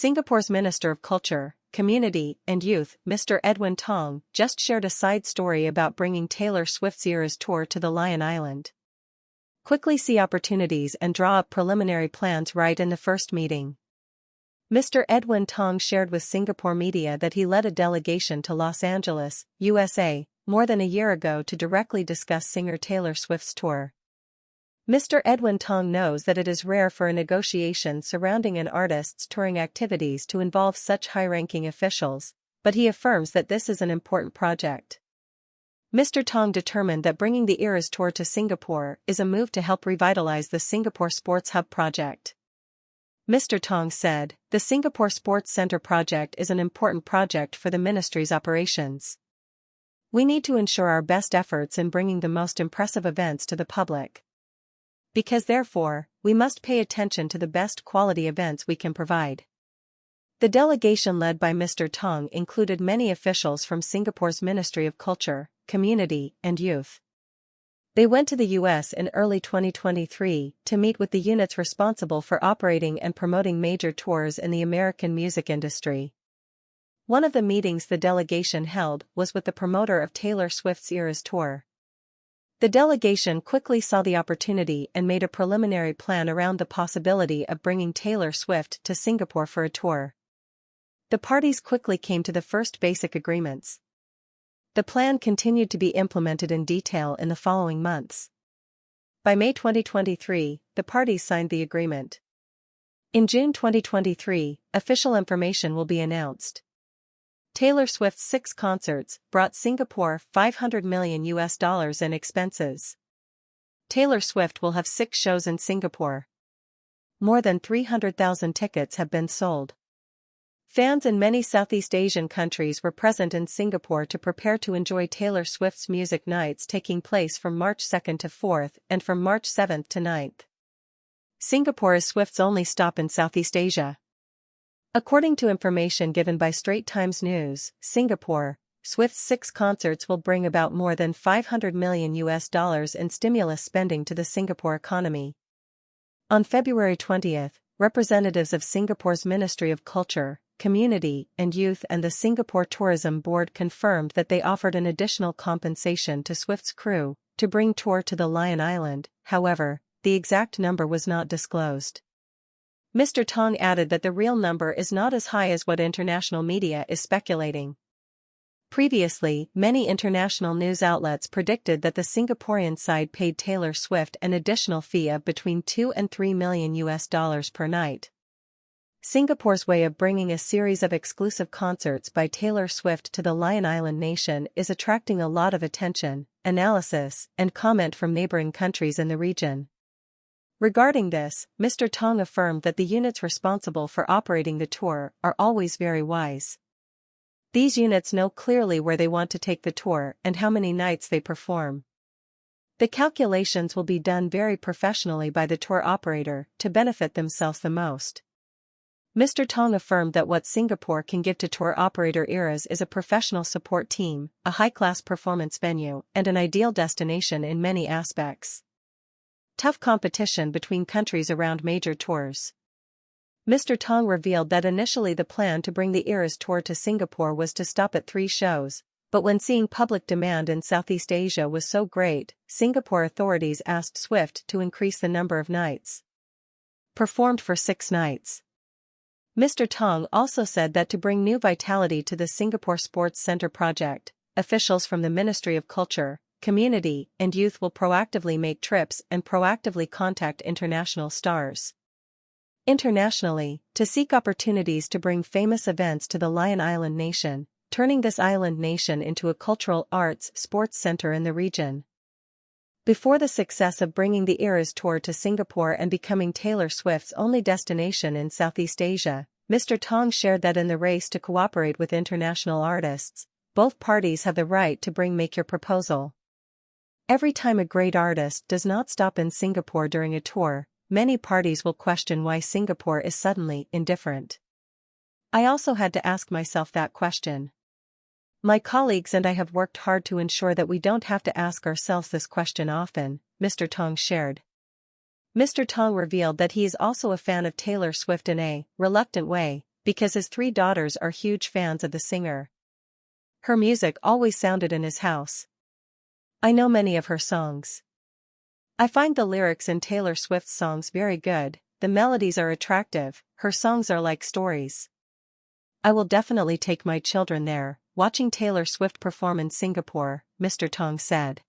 Singapore's Minister of Culture, Community, and Youth, Mr. Edwin Tong, just shared a side story about bringing Taylor Swift's Eras tour to the Lion Island. Quickly see opportunities and draw up preliminary plans right in the first meeting. Mr. Edwin Tong shared with Singapore media that he led a delegation to Los Angeles, USA, more than a year ago to directly discuss singer Taylor Swift's tour. Mr. Edwin Tong knows that it is rare for a negotiation surrounding an artist's touring activities to involve such high-ranking officials, but he affirms that this is an important project. Mr. Tong determined that bringing the Eras tour to Singapore is a move to help revitalize the Singapore Sports Hub project. Mr. Tong said, "The Singapore Sports Centre project is an important project for the ministry's operations. We need to ensure our best efforts in bringing the most impressive events to the public. Because therefore, we must pay attention to the best quality events we can provide." The delegation led by Mr. Tong included many officials from Singapore's Ministry of Culture, Community, and Youth. They went to the US in early 2023 to meet with the units responsible for operating and promoting major tours in the American music industry. One of the meetings the delegation held was with the promoter of Taylor Swift's Eras tour. The delegation quickly saw the opportunity and made a preliminary plan around the possibility of bringing Taylor Swift to Singapore for a tour. The parties quickly came to the first basic agreements. The plan continued to be implemented in detail in the following months. By May 2023, the parties signed the agreement. In June 2023, official information will be announced. Taylor Swift's 6 concerts brought Singapore $500 million in expenses. Taylor Swift will have 6 shows in Singapore. More than 300,000 tickets have been sold. Fans in many Southeast Asian countries were present in Singapore to prepare to enjoy Taylor Swift's music nights taking place from March 2nd to 4th and from March 7th to 9th. Singapore is Swift's only stop in Southeast Asia. According to information given by Straits Times News, Singapore, Swift's 6 concerts will bring about more than $500 million in stimulus spending to the Singapore economy. On February 20th, representatives of Singapore's Ministry of Culture, Community, and Youth and the Singapore Tourism Board confirmed that they offered an additional compensation to Swift's crew to bring tour to the Lion Island. However, the exact number was not disclosed. Mr. Tong added that the real number is not as high as what international media is speculating. Previously, many international news outlets predicted that the Singaporean side paid Taylor Swift an additional fee of between $2 and $3 million per night. Singapore's way of bringing a series of exclusive concerts by Taylor Swift to the Lion Island nation is attracting a lot of attention, analysis, and comment from neighboring countries in the region. Regarding this, Mr. Tong affirmed that the units responsible for operating the tour are always very wise. These units know clearly where they want to take the tour and how many nights they perform. The calculations will be done very professionally by the tour operator to benefit themselves the most. Mr. Tong affirmed that what Singapore can give to tour operator Eras is a professional support team, a high-class performance venue, and an ideal destination in many aspects. Tough competition between countries around major tours. Mr. Tong revealed that initially the plan to bring the Eras tour to Singapore was to stop at 3 shows, but when seeing public demand in Southeast Asia was so great, Singapore authorities asked Swift to increase the number of nights performed for 6 nights. Mr. Tong also said that to bring new vitality to the Singapore Sports Centre project, officials from the Ministry of Culture, Community, and Youth will proactively make trips and proactively contact international stars. Internationally, to seek opportunities to bring famous events to the Lion Island nation, turning this island nation into a cultural arts sports center in the region. Before the success of bringing the Eras tour to Singapore and becoming Taylor Swift's only destination in Southeast Asia, Mr. Tong shared that in the race to cooperate with international artists, both parties have the right to make your proposal. Every time a great artist does not stop in Singapore during a tour, many parties will question why Singapore is suddenly indifferent. I also had to ask myself that question. My colleagues and I have worked hard to ensure that we don't have to ask ourselves this question often, Mr. Tong shared. Mr. Tong revealed that he is also a fan of Taylor Swift in a reluctant way, Because his 3 daughters are huge fans of the singer. Her music always sounded in his house. I know many of her songs. I find the lyrics in Taylor Swift's songs very good, the melodies are attractive, her songs are like stories. I will definitely take my children there. Watching Taylor Swift perform in Singapore, Mr. Tong said.